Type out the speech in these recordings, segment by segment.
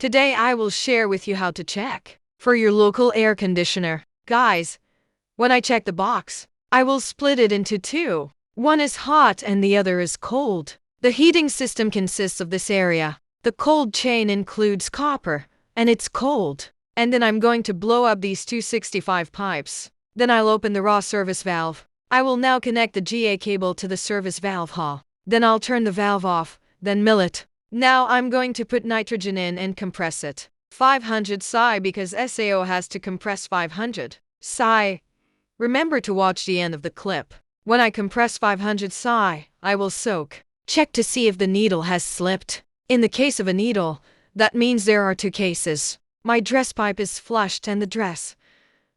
Today I will share with you how to check for your local air conditioner. Guys, when I check the box, I will split it into two. One is hot and the other is cold. The heating system consists of this area. The cold chain includes copper, and it's cold. And then I'm going to blow up these 265 pipes. Then I'll open the raw service valve. I will now connect the GA cable to the service valve hull. Then I'll turn the valve off, then mill it. Now I'm going to put nitrogen in and compress it. 500 psi because SAO has to compress 500 psi. Remember to watch the end of the clip. When I compress 500 psi, I will soak. Check to see if the needle has slipped. In the case of a needle, that means there are two cases. My dress pipe is flushed and the dress.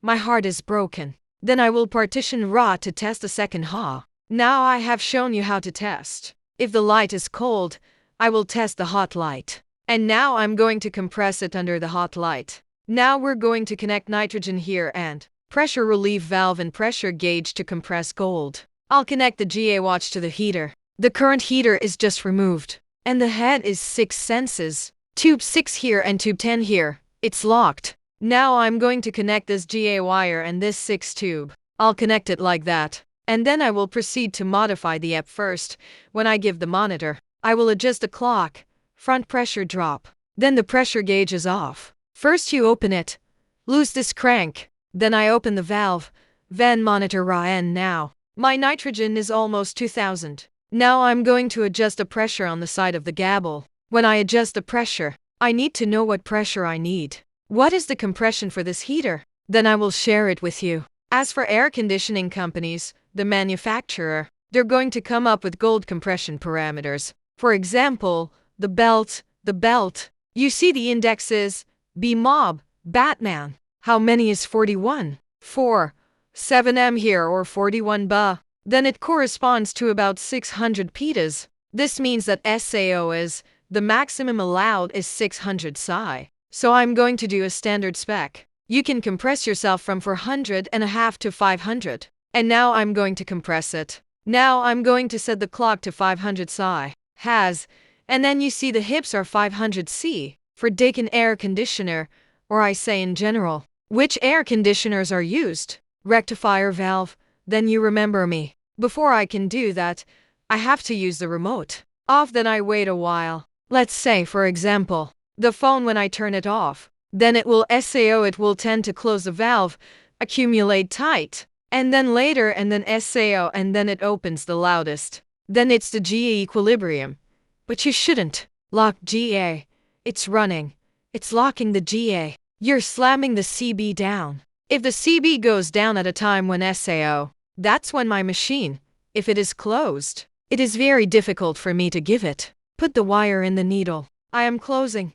My heart is broken. Then I will partition raw to test the second hull. Now I have shown you how to test. If the light is cold, I will test the hot light. And now I'm going to compress it under the hot light. Now we're going to connect nitrogen here and pressure relief valve and pressure gauge to compress gold. I'll connect the GA watch to the heater. The current heater is just removed. And the head is 6 senses. Tube 6 here and tube 10 here. It's locked. Now I'm going to connect this GA wire and this 6 tube. I'll connect it like that. And then I will proceed to modify the app first. When I give the monitor, I will adjust the clock, front pressure drop. Then the pressure gauge is off. First you open it, loose this crank. Then I open the valve, then monitor raw and now. My nitrogen is almost 2000. Now I'm going to adjust the pressure on the side of the gable. When I adjust the pressure, I need to know what pressure I need. What is the compression for this heater? Then I will share it with you. As for air conditioning companies, the manufacturer, they're going to come up with gold compression parameters. For example, the belt. You see the indexes, B-Mob, Batman. How many is 41? 4. 7M here or 41 ba. Then it corresponds to about 600 pitas. This means that SAO is, the maximum allowed is 600 psi. So I'm going to do a standard spec. You can compress yourself from 400.5 to 500. And now I'm going to compress it. Now I'm going to set the clock to 500 psi. And then you see the hips are 500 C. For Daikin air conditioner, or I say in general, which air conditioners are used? Rectifier valve. Then you remember me. Before I can do that, I have to use the remote. Off, then I wait a while. Let's say, for example, the phone. When I turn it off, then it will SAO, it will tend to close the valve, accumulate tight, and then later and then SAO and then it opens the loudest. Then it's the GA equilibrium. But you shouldn't lock GA. It's running. It's locking the GA. You're slamming the CB down. If the CB goes down at a time when SAO, that's when my machine, if it is closed, it is very difficult for me to give it. Put the wire in the needle. I am closing.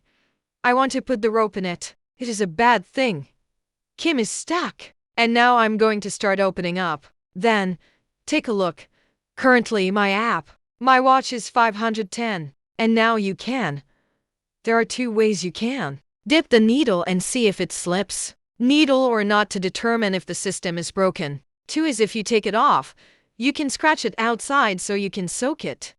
I want to put the rope in it. It is a bad thing. Kim is stuck. And now I'm going to start opening up. Then, take a look. Currently my watch is 510. And now you can. There are two ways you can. Dip the needle and see if it slips. Needle or not to determine if the system is broken. 2 is if you take it off, you can scratch it outside so you can soak it.